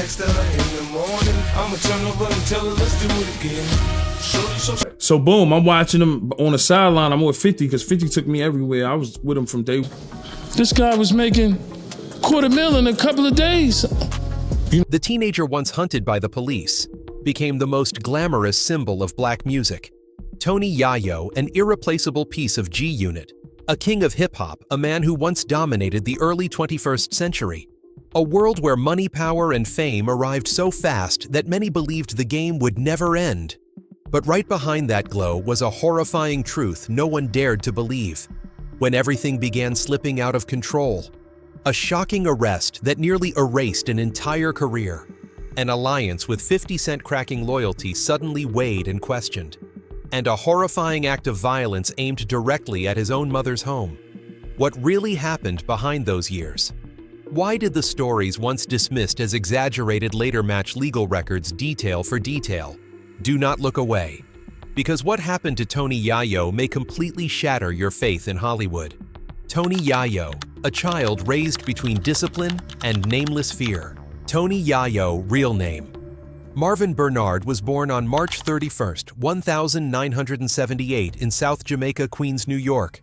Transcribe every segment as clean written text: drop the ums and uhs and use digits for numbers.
text her in the morning. I'ma turn over and tell her, let's do it again. So boom, I'm watching him on the sideline. I'm with 50 because 50 took me everywhere. I was with him from day one. This guy was making $250,000 in a couple of days. The teenager once hunted by the police became the most glamorous symbol of black music. Tony Yayo, an irreplaceable piece of G Unit, a king of hip-hop, a man who once dominated the early 21st century. A world where money, power, and fame arrived so fast that many believed the game would never end. But right behind that glow was a horrifying truth no one dared to believe. When everything began slipping out of control, a shocking arrest that nearly erased an entire career. An alliance with 50 Cent cracking loyalty suddenly weighed and questioned. And a horrifying act of violence aimed directly at his own mother's home. What really happened behind those years? Why did the stories once dismissed as exaggerated later match legal records detail for detail? Do not look away. Because what happened to Tony Yayo may completely shatter your faith in Hollywood. Tony Yayo, a child raised between discipline and nameless fear. Tony Yayo, real name. Marvin Bernard was born on March 31, 1978 in South Jamaica, Queens, New York.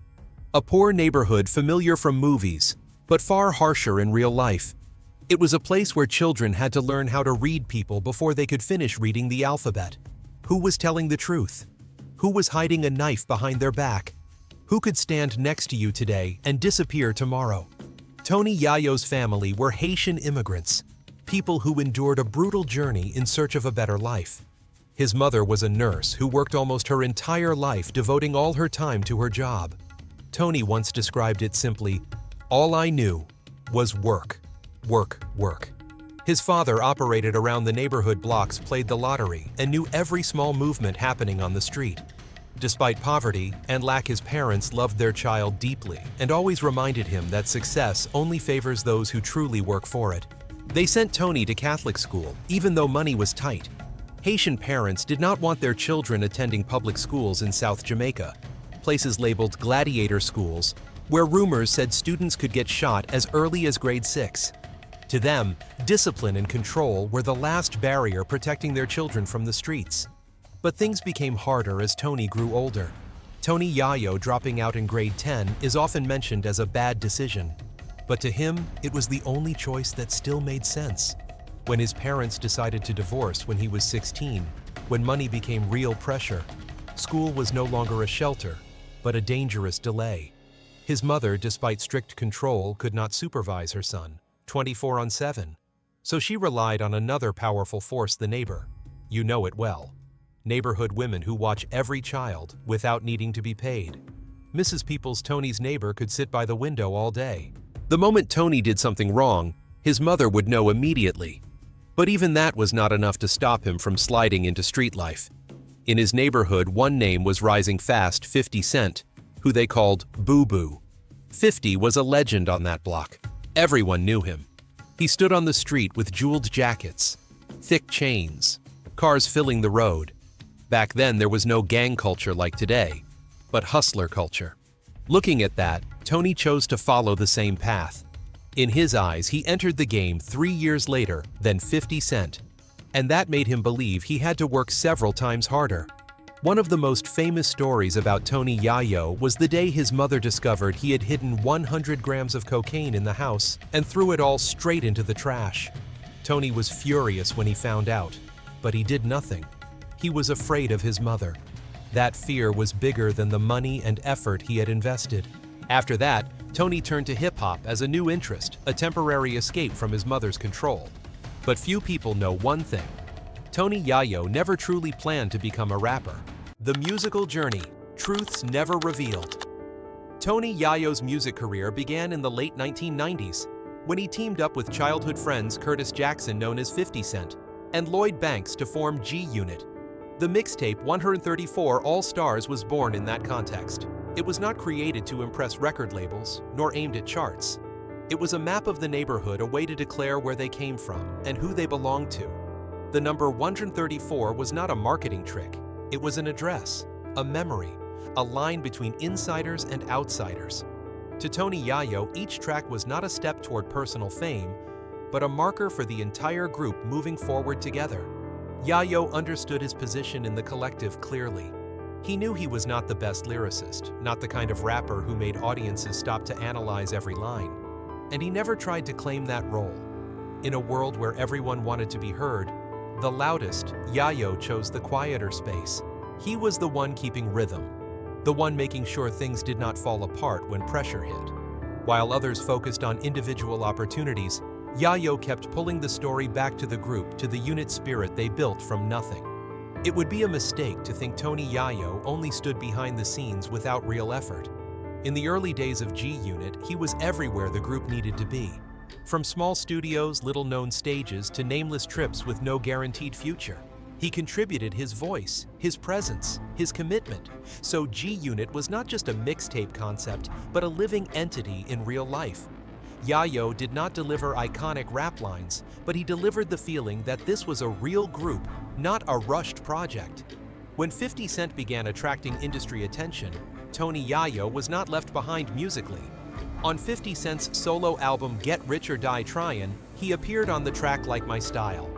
A poor neighborhood familiar from movies, but far harsher in real life. It was a place where children had to learn how to read people before they could finish reading the alphabet. Who was telling the truth? Who was hiding a knife behind their back? Who could stand next to you today and disappear tomorrow? Tony Yayo's family were Haitian immigrants, people who endured a brutal journey in search of a better life. His mother was a nurse who worked almost her entire life devoting all her time to her job. Tony once described it simply, "All I knew was work, work, work." His father operated around the neighborhood blocks, played the lottery, and knew every small movement happening on the street. Despite poverty and lack, his parents loved their child deeply and always reminded him that success only favors those who truly work for it. They sent Tony to Catholic school, even though money was tight. Haitian parents did not want their children attending public schools in South Jamaica, places labeled gladiator schools, where rumors said students could get shot as early as grade 6. To them, discipline and control were the last barrier protecting their children from the streets. But things became harder as Tony grew older. Tony Yayo dropping out in grade 10 is often mentioned as a bad decision. But to him, it was the only choice that still made sense. When his parents decided to divorce when he was 16, when money became real pressure, school was no longer a shelter, but a dangerous delay. His mother, despite strict control, could not supervise her son, 24/7. So she relied on another powerful force, the neighbor. You know it well. Neighborhood women who watch every child without needing to be paid. Mrs. Peoples, Tony's neighbor, could sit by the window all day. The moment Tony did something wrong, his mother would know immediately. But even that was not enough to stop him from sliding into street life. In his neighborhood, one name was rising fast, 50 Cent, who they called Boo Boo. 50 was a legend on that block. Everyone knew him. He stood on the street with jeweled jackets, thick chains, cars filling the road. Back then, there was no gang culture like today, but hustler culture. Looking at that, Tony chose to follow the same path. In his eyes, he entered the game 3 years later than 50 Cent, and that made him believe he had to work several times harder. One of the most famous stories about Tony Yayo was the day his mother discovered he had hidden 100 grams of cocaine in the house and threw it all straight into the trash. Tony was furious when he found out, but he did nothing. He was afraid of his mother. That fear was bigger than the money and effort he had invested. After that, Tony turned to hip-hop as a new interest, a temporary escape from his mother's control. But few people know one thing. Tony Yayo never truly planned to become a rapper. The musical journey, truths never revealed. Tony Yayo's music career began in the late 1990s, when he teamed up with childhood friends Curtis Jackson, known as 50 Cent, and Lloyd Banks to form G Unit. The mixtape 134 All Stars was born in that context. It was not created to impress record labels, nor aimed at charts. It was a map of the neighborhood, a way to declare where they came from and who they belonged to. The number 134 was not a marketing trick. It was an address, a memory, a line between insiders and outsiders. To Tony Yayo, each track was not a step toward personal fame, but a marker for the entire group moving forward together. Yayo understood his position in the collective clearly. He knew he was not the best lyricist, not the kind of rapper who made audiences stop to analyze every line, and he never tried to claim that role. In a world where everyone wanted to be heard, the loudest, Yayo chose the quieter space. He was the one keeping rhythm, the one making sure things did not fall apart when pressure hit. While others focused on individual opportunities, Yayo kept pulling the story back to the group, to the unit spirit they built from nothing. It would be a mistake to think Tony Yayo only stood behind the scenes without real effort. In the early days of G-Unit, he was everywhere the group needed to be. From small studios, little-known stages, to nameless trips with no guaranteed future. He contributed his voice, his presence, his commitment. So G-Unit was not just a mixtape concept, but a living entity in real life. Yayo did not deliver iconic rap lines, but he delivered the feeling that this was a real group, not a rushed project. When 50 Cent began attracting industry attention, Tony Yayo was not left behind musically. On 50 Cent's solo album Get Rich or Die Tryin', he appeared on the track Like My Style,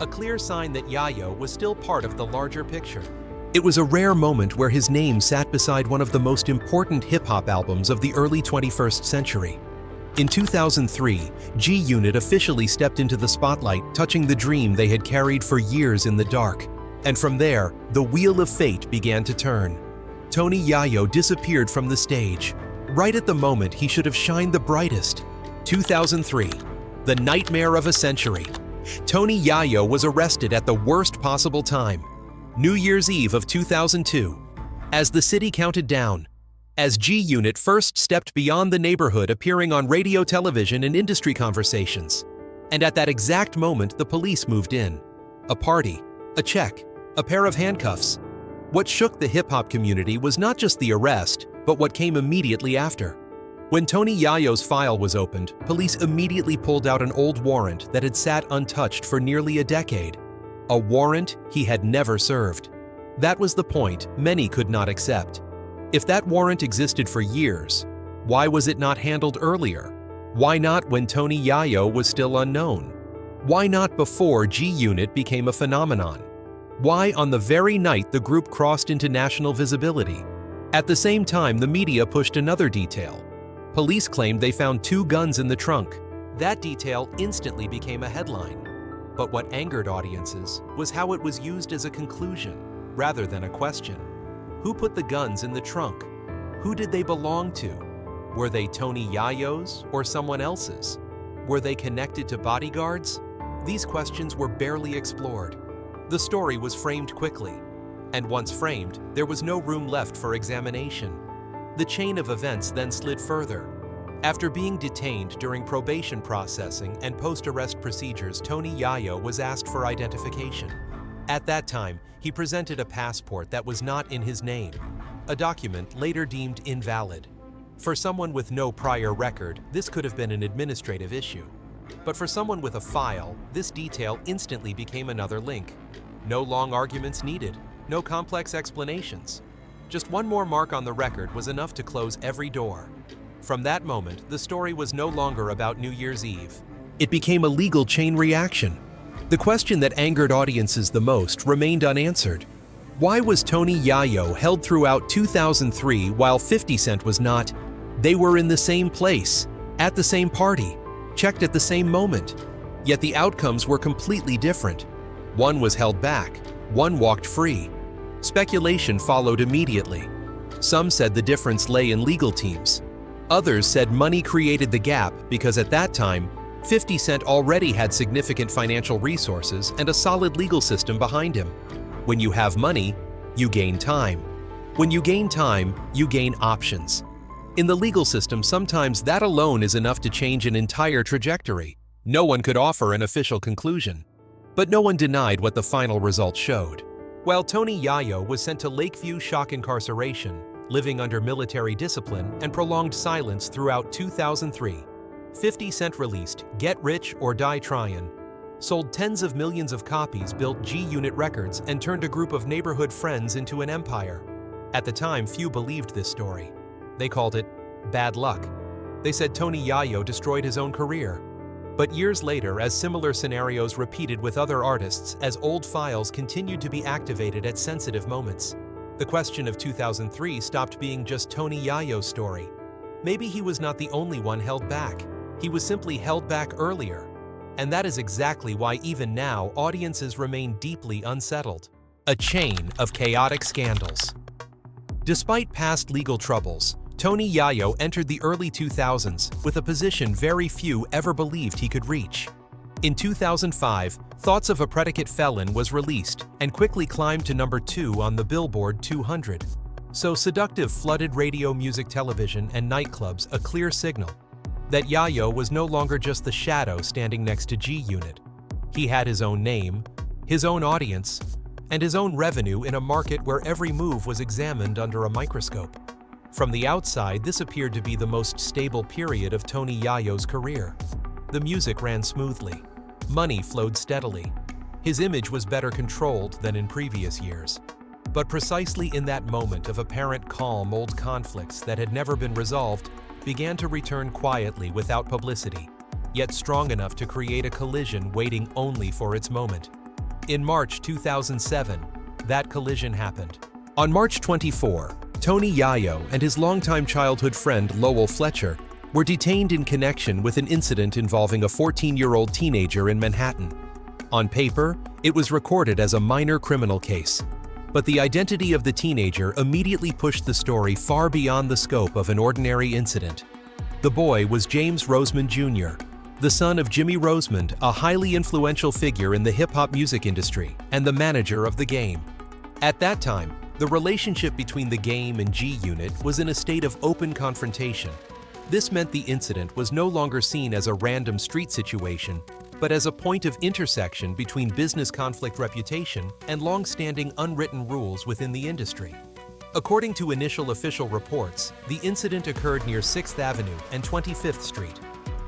a clear sign that Yayo was still part of the larger picture. It was a rare moment where his name sat beside one of the most important hip-hop albums of the early 21st century. In 2003, G-Unit officially stepped into the spotlight, touching the dream they had carried for years in the dark. And from there, the wheel of fate began to turn. Tony Yayo disappeared from the stage, right at the moment he should have shined the brightest. 2003, the nightmare of a century. Tony Yayo was arrested at the worst possible time, New Year's Eve of 2002. As the city counted down, as G-Unit first stepped beyond the neighborhood, appearing on radio, television, and industry conversations. And at that exact moment, the police moved in. A party, a check, a pair of handcuffs. What shook the hip-hop community was not just the arrest, but what came immediately after. When Tony Yayo's file was opened, police immediately pulled out an old warrant that had sat untouched for nearly a decade. A warrant he had never served. That was the point many could not accept. If that warrant existed for years, why was it not handled earlier? Why not when Tony Yayo was still unknown? Why not before G-Unit became a phenomenon? Why on the very night the group crossed into national visibility? At the same time, the media pushed another detail. Police claimed they found 2 guns in the trunk. That detail instantly became a headline. But what angered audiences was how it was used as a conclusion, rather than a question. Who put the guns in the trunk? Who did they belong to? Were they Tony Yayo's or someone else's? Were they connected to bodyguards? These questions were barely explored. The story was framed quickly. And once framed, there was no room left for examination. The chain of events then slid further. After being detained during probation processing and post-arrest procedures, Tony Yayo was asked for identification. At that time, he presented a passport that was not in his name, a document later deemed invalid. For someone with no prior record, this could have been an administrative issue. But for someone with a file, this detail instantly became another link. No long arguments needed, no complex explanations. Just one more mark on the record was enough to close every door. From that moment, the story was no longer about New Year's Eve. It became a legal chain reaction. The question that angered audiences the most remained unanswered. Why was Tony Yayo held throughout 2003 while 50 Cent was not? They were in the same place, at the same party, checked at the same moment. Yet the outcomes were completely different. One was held back, one walked free. Speculation followed immediately. Some said the difference lay in legal teams. Others said money created the gap because at that time, 50 Cent already had significant financial resources and a solid legal system behind him. When you have money, you gain time. When you gain time, you gain options. In the legal system, sometimes that alone is enough to change an entire trajectory. No one could offer an official conclusion. But no one denied what the final result showed. While Tony Yayo was sent to Lakeview shock incarceration, living under military discipline and prolonged silence throughout 2003, 50 Cent released Get Rich or Die Tryin', sold tens of millions of copies, built G-Unit Records, and turned a group of neighborhood friends into an empire. At the time, few believed this story. They called it bad luck. They said Tony Yayo destroyed his own career. But years later, as similar scenarios repeated with other artists, as old files continued to be activated at sensitive moments, the question of 2003 stopped being just Tony Yayo's story. Maybe he was not the only one held back. He was simply held back earlier. And that is exactly why even now audiences remain deeply unsettled. A chain of chaotic scandals. Despite past legal troubles, Tony Yayo entered the early 2000s with a position very few ever believed he could reach. In 2005, Thoughts of a Predicate Felon was released and quickly climbed to number 2 on the Billboard 200. So seductive flooded radio, music, television, and nightclubs a clear signal that Yayo was no longer just the shadow standing next to G-Unit. He had his own name, his own audience, and his own revenue in a market where every move was examined under a microscope. From the outside, this appeared to be the most stable period of Tony Yayo's career. The music ran smoothly. Money flowed steadily. His image was better controlled than in previous years. But precisely in that moment of apparent calm, old conflicts that had never been resolved began to return quietly without publicity, yet strong enough to create a collision waiting only for its moment. In March 2007, that collision happened. On March 24, Tony Yayo and his longtime childhood friend Lowell Fletcher were detained in connection with an incident involving a 14-year-old teenager in Manhattan. On paper, it was recorded as a minor criminal case, but the identity of the teenager immediately pushed the story far beyond the scope of an ordinary incident. The boy was James Rosemond Jr., the son of Jimmy Rosemond, a highly influential figure in the hip-hop music industry and the manager of The Game. At that time, the relationship between The Game and G-Unit was in a state of open confrontation. This meant the incident was no longer seen as a random street situation, but as a point of intersection between business conflict reputation and long-standing unwritten rules within the industry. According to initial official reports, the incident occurred near 6th Avenue and 25th Street.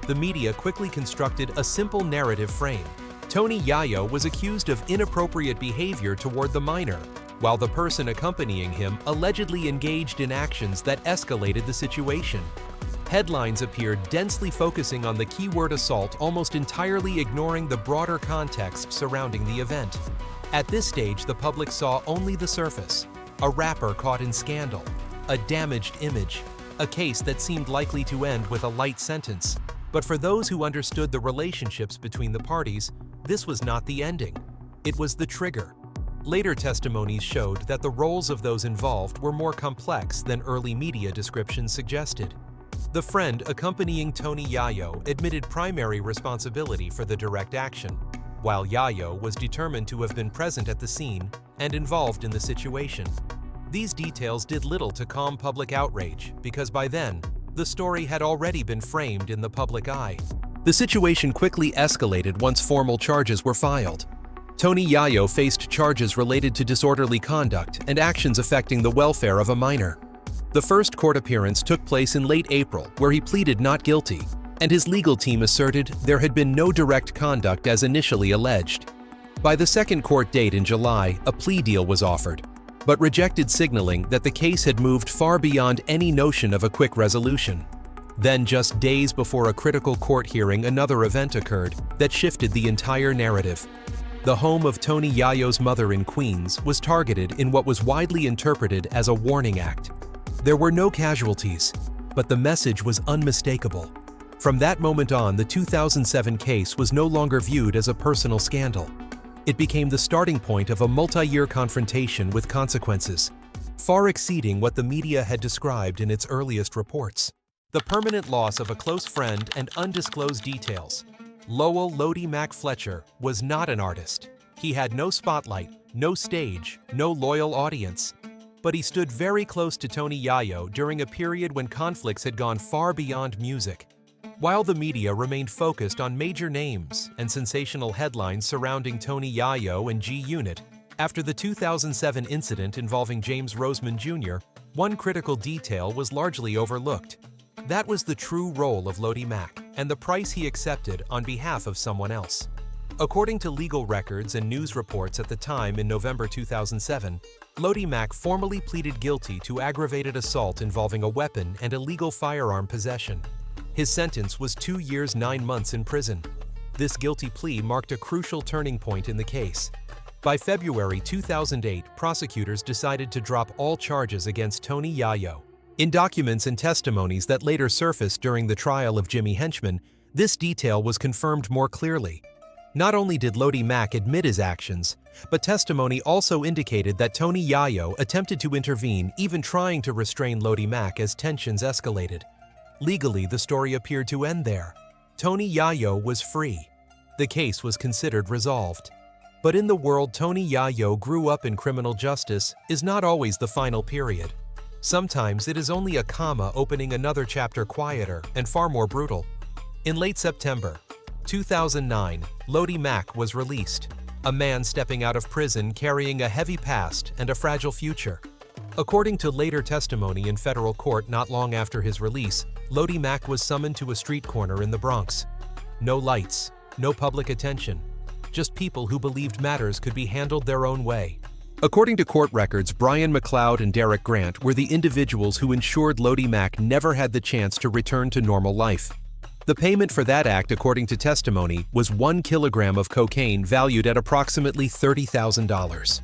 The media quickly constructed a simple narrative frame. Tony Yayo was accused of inappropriate behavior toward the minor, while the person accompanying him allegedly engaged in actions that escalated the situation. Headlines appeared densely focusing on the keyword assault, almost entirely ignoring the broader context surrounding the event. At this stage, the public saw only the surface: a rapper caught in scandal, a damaged image, a case that seemed likely to end with a light sentence. But for those who understood the relationships between the parties, this was not the ending. It was the trigger. Later testimonies showed that the roles of those involved were more complex than early media descriptions suggested. The friend accompanying Tony Yayo admitted primary responsibility for the direct action, while Yayo was determined to have been present at the scene and involved in the situation. These details did little to calm public outrage because by then, the story had already been framed in the public eye. The situation quickly escalated once formal charges were filed. Tony Yayo faced charges related to disorderly conduct and actions affecting the welfare of a minor. The first court appearance took place in late April, where he pleaded not guilty, and his legal team asserted there had been no direct conduct as initially alleged. By the second court date in July, a plea deal was offered, but rejected, signaling that the case had moved far beyond any notion of a quick resolution. Then, just days before a critical court hearing, another event occurred that shifted the entire narrative. The home of Tony Yayo's mother in Queens was targeted in what was widely interpreted as a warning act. There were no casualties, but the message was unmistakable. From that moment on, the 2007 case was no longer viewed as a personal scandal. It became the starting point of a multi-year confrontation with consequences, far exceeding what the media had described in its earliest reports. The permanent loss of a close friend and undisclosed details. Lowell "Lodi Mac" Fletcher was not an artist. He had no spotlight, no stage, no loyal audience. But he stood very close to Tony Yayo during a period when conflicts had gone far beyond music. While the media remained focused on major names and sensational headlines surrounding Tony Yayo and G-Unit, after the 2007 incident involving James Rosemond Jr., one critical detail was largely overlooked. That was the true role of Lodi Mac and the price he accepted on behalf of someone else. According to legal records and news reports at the time in November 2007, Lodi Mac formally pleaded guilty to aggravated assault involving a weapon and illegal firearm possession. His sentence was 2 years 9 months in prison. This guilty plea marked a crucial turning point in the case. By February 2008, prosecutors decided to drop all charges against Tony Yayo. In documents and testimonies that later surfaced during the trial of Jimmy Henchman, this detail was confirmed more clearly. Not only did Lodi Mack admit his actions, but testimony also indicated that Tony Yayo attempted to intervene, even trying to restrain Lodi Mack as tensions escalated. Legally, the story appeared to end there. Tony Yayo was free. The case was considered resolved. But in the world Tony Yayo grew up in, criminal justice is not always the final period. Sometimes it is only a comma opening another chapter, quieter and far more brutal. In late September 2009, Lodi Mack was released, a man stepping out of prison carrying a heavy past and a fragile future. According to later testimony in federal court not long after his release, Lodi Mack was summoned to a street corner in the Bronx. No lights, no public attention, just people who believed matters could be handled their own way. According to court records, Brian McLeod and Derek Grant were the individuals who ensured Lodi Mack never had the chance to return to normal life. The payment for that act, according to testimony, was 1 kilogram of cocaine valued at approximately $30,000.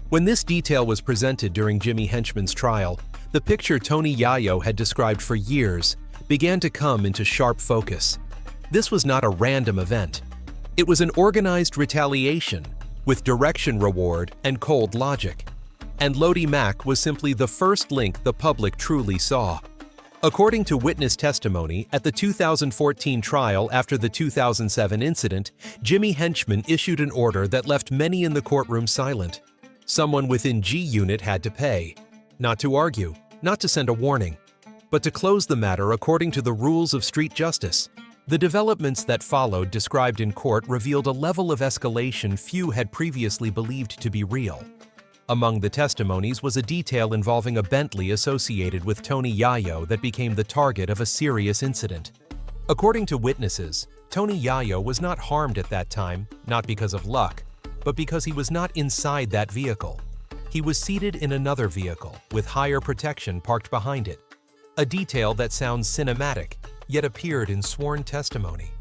When this detail was presented during Jimmy Henchman's trial, the picture Tony Yayo had described for years began to come into sharp focus. This was not a random event. It was an organized retaliation with direction, reward, and cold logic. And Lodi Mack was simply the first link the public truly saw. According to witness testimony at the 2014 trial after the 2007 incident, Jimmy Henchman issued an order that left many in the courtroom silent. Someone within G Unit had to pay, not to argue, not to send a warning, but to close the matter according to the rules of street justice. The developments that followed, described in court, revealed a level of escalation few had previously believed to be real. Among the testimonies was a detail involving a Bentley associated with Tony Yayo that became the target of a serious incident. According to witnesses, Tony Yayo was not harmed at that time, not because of luck, but because he was not inside that vehicle. He was seated in another vehicle with higher protection parked behind it. A detail that sounds cinematic, yet appeared in sworn testimony.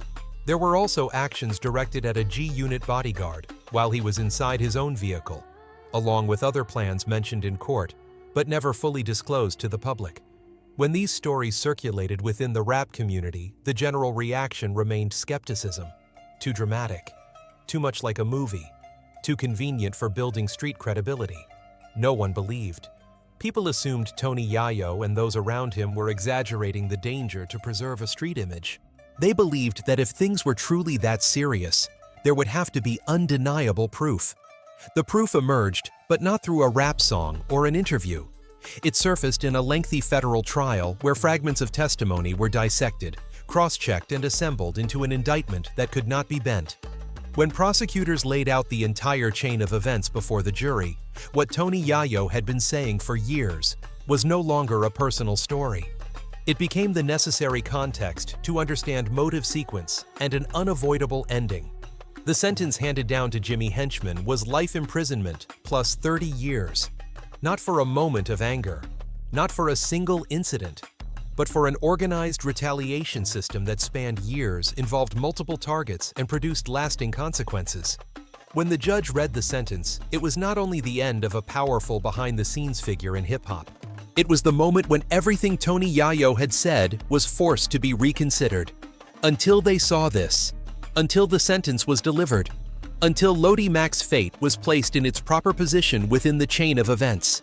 There were also actions directed at a G Unit bodyguard while he was inside his own vehicle, along with other plans mentioned in court, but never fully disclosed to the public. When these stories circulated within the rap community, the general reaction remained skepticism. Too dramatic, too much like a movie, too convenient for building street credibility. No one believed. People assumed Tony Yayo and those around him were exaggerating the danger to preserve a street image. They believed that if things were truly that serious, there would have to be undeniable proof. The proof emerged, but not through a rap song or an interview. It surfaced in a lengthy federal trial where fragments of testimony were dissected, cross-checked, and assembled into an indictment that could not be bent. When prosecutors laid out the entire chain of events before the jury, what Tony Yayo had been saying for years was no longer a personal story. It became the necessary context to understand motive sequence and an unavoidable ending. The sentence handed down to Jimmy Henchman was life imprisonment plus 30 years. Not for a moment of anger, not for a single incident, but for an organized retaliation system that spanned years, involved multiple targets, and produced lasting consequences. When the judge read the sentence, it was not only the end of a powerful behind-the-scenes figure in hip-hop. It was the moment when everything Tony Yayo had said was forced to be reconsidered. Until they saw this, until the sentence was delivered, until Lodi Mack's fate was placed in its proper position within the chain of events,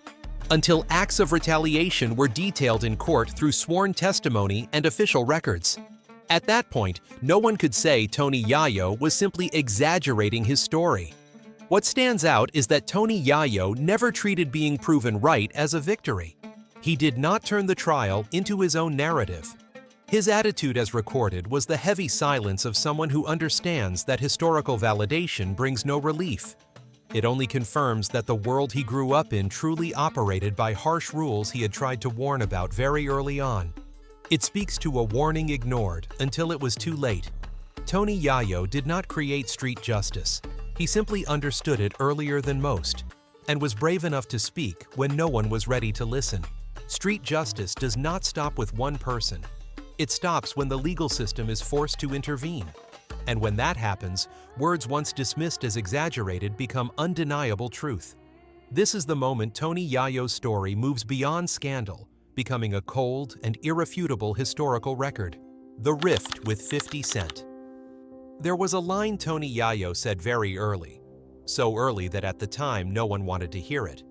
until acts of retaliation were detailed in court through sworn testimony and official records. At that point, no one could say Tony Yayo was simply exaggerating his story. What stands out is that Tony Yayo never treated being proven right as a victory. He did not turn the trial into his own narrative. His attitude as recorded was the heavy silence of someone who understands that historical validation brings no relief. It only confirms that the world he grew up in truly operated by harsh rules he had tried to warn about very early on. It speaks to a warning ignored until it was too late. Tony Yayo did not create street justice. He simply understood it earlier than most, and was brave enough to speak when no one was ready to listen. Street justice does not stop with one person. It stops when the legal system is forced to intervene. And when that happens, words once dismissed as exaggerated become undeniable truth. This is the moment Tony Yayo's story moves beyond scandal, becoming a cold and irrefutable historical record. The rift with 50 Cent. There was a line Tony Yayo said very early, so early that at the time no one wanted to hear it.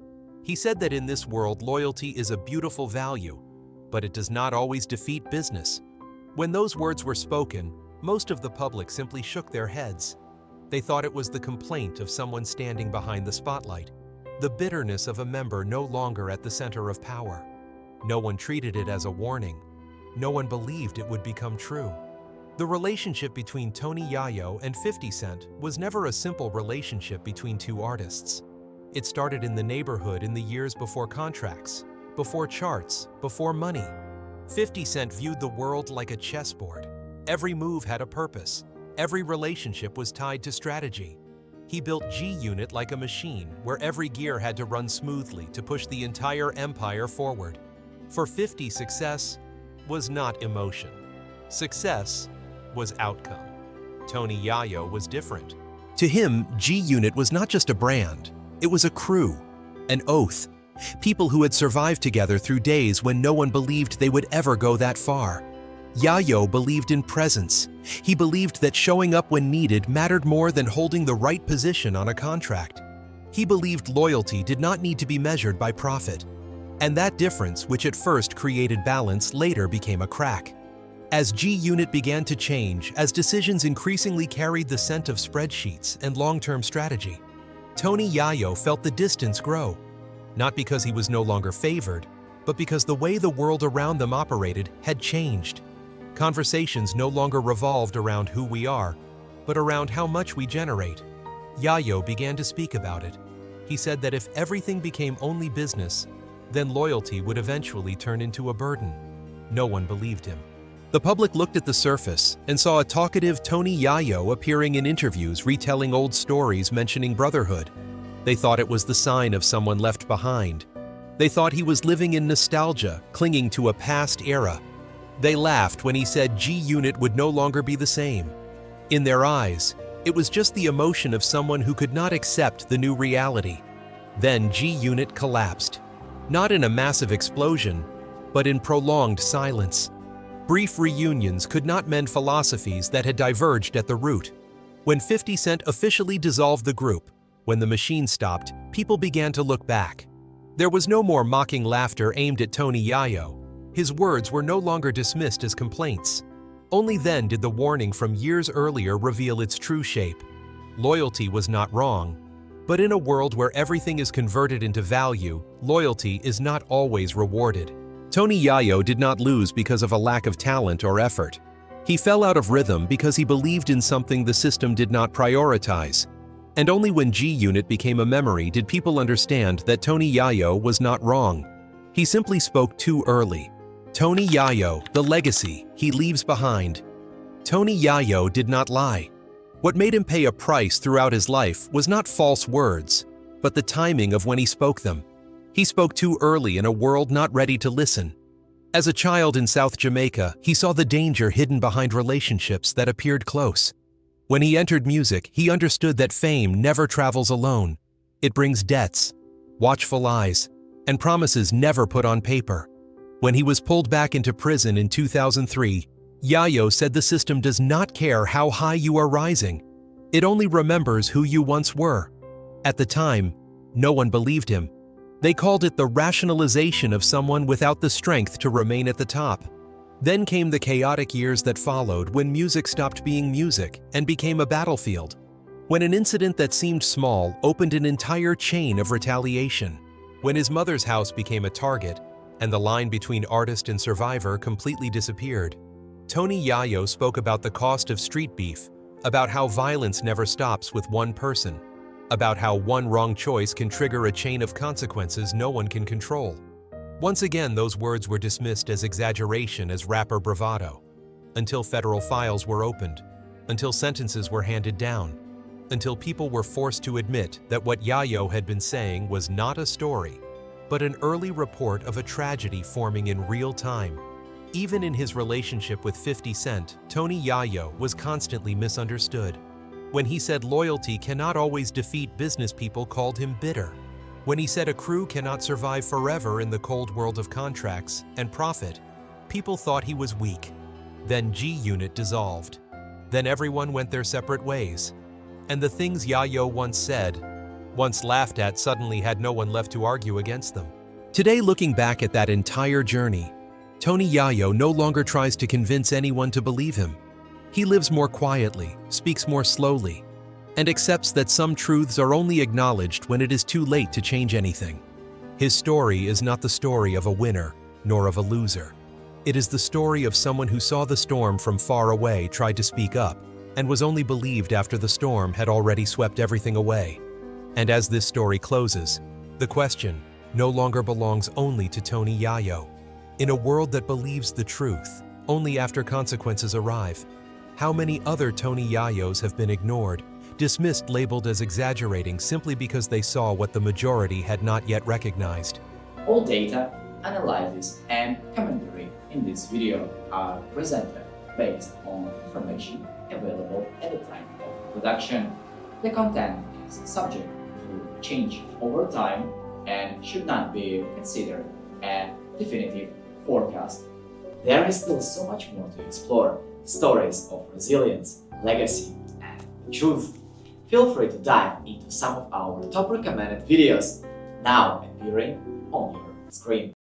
He said that in this world loyalty is a beautiful value, but it does not always defeat business. When those words were spoken, most of the public simply shook their heads. They thought it was the complaint of someone standing behind the spotlight, the bitterness of a member no longer at the center of power. No one treated it as a warning. No one believed it would become true. The relationship between Tony Yayo and 50 Cent was never a simple relationship between two artists. It started in the neighborhood in the years before contracts, before charts, before money. 50 Cent viewed the world like a chessboard. Every move had a purpose. Every relationship was tied to strategy. He built G-Unit like a machine where every gear had to run smoothly to push the entire empire forward. For 50, success was not emotion. Success was outcome. Tony Yayo was different. To him, G-Unit was not just a brand. It was a crew, an oath. People who had survived together through days when no one believed they would ever go that far. Yayo believed in presence. He believed that showing up when needed mattered more than holding the right position on a contract. He believed loyalty did not need to be measured by profit. And that difference, which at first created balance, later became a crack. As G-Unit began to change, as decisions increasingly carried the scent of spreadsheets and long-term strategy, Tony Yayo felt the distance grow. Not because he was no longer favored, but because the way the world around them operated had changed. Conversations no longer revolved around who we are, but around how much we generate. Yayo began to speak about it. He said that if everything became only business, then loyalty would eventually turn into a burden. No one believed him. The public looked at the surface and saw a talkative Tony Yayo appearing in interviews retelling old stories mentioning brotherhood. They thought it was the sign of someone left behind. They thought he was living in nostalgia, clinging to a past era. They laughed when he said G-Unit would no longer be the same. In their eyes, it was just the emotion of someone who could not accept the new reality. Then G-Unit collapsed. Not in a massive explosion, but in prolonged silence. Brief reunions could not mend philosophies that had diverged at the root. When 50 Cent officially dissolved the group, when the machine stopped, people began to look back. There was no more mocking laughter aimed at Tony Yayo. His words were no longer dismissed as complaints. Only then did the warning from years earlier reveal its true shape. Loyalty was not wrong, but in a world where everything is converted into value, loyalty is not always rewarded. Tony Yayo did not lose because of a lack of talent or effort. He fell out of rhythm because he believed in something the system did not prioritize. And only when G-Unit became a memory did people understand that Tony Yayo was not wrong. He simply spoke too early. Tony Yayo, the legacy he leaves behind. Tony Yayo did not lie. What made him pay a price throughout his life was not false words, but the timing of when he spoke them. He spoke too early in a world not ready to listen. As a child in South Jamaica, he saw the danger hidden behind relationships that appeared close. When he entered music, he understood that fame never travels alone. It brings debts, watchful eyes, and promises never put on paper. When he was pulled back into prison in 2003, Yayo said the system does not care how high you are rising. It only remembers who you once were. At the time, no one believed him. They called it the rationalization of someone without the strength to remain at the top. Then came the chaotic years that followed when music stopped being music and became a battlefield. When an incident that seemed small opened an entire chain of retaliation. When his mother's house became a target and the line between artist and survivor completely disappeared. Tony Yayo spoke about the cost of street beef, about how violence never stops with one person, about how one wrong choice can trigger a chain of consequences no one can control. Once again, those words were dismissed as exaggeration, as rapper bravado, until federal files were opened, until sentences were handed down, until people were forced to admit that what Yayo had been saying was not a story, but an early report of a tragedy forming in real time. Even in his relationship with 50 Cent, Tony Yayo was constantly misunderstood. When he said loyalty cannot always defeat, business people called him bitter. When he said a crew cannot survive forever in the cold world of contracts and profit, people thought he was weak. Then G-Unit dissolved. Then everyone went their separate ways. And the things Yayo once said, once laughed at, suddenly had no one left to argue against them. Today, looking back at that entire journey, Tony Yayo no longer tries to convince anyone to believe him. He lives more quietly, speaks more slowly, and accepts that some truths are only acknowledged when it is too late to change anything. His story is not the story of a winner, nor of a loser. It is the story of someone who saw the storm from far away, tried to speak up, and was only believed after the storm had already swept everything away. And as this story closes, the question no longer belongs only to Tony Yayo. In a world that believes the truth only after consequences arrive, how many other Tony Yayos have been ignored, dismissed, labeled as exaggerating simply because they saw what the majority had not yet recognized? All data, analysis, and commentary in this video are presented based on information available at the time of production. The content is subject to change over time and should not be considered a definitive forecast. There is still so much more to explore: stories of resilience, legacy, and truth. Feel free to dive into some of our top recommended videos now appearing on your screen.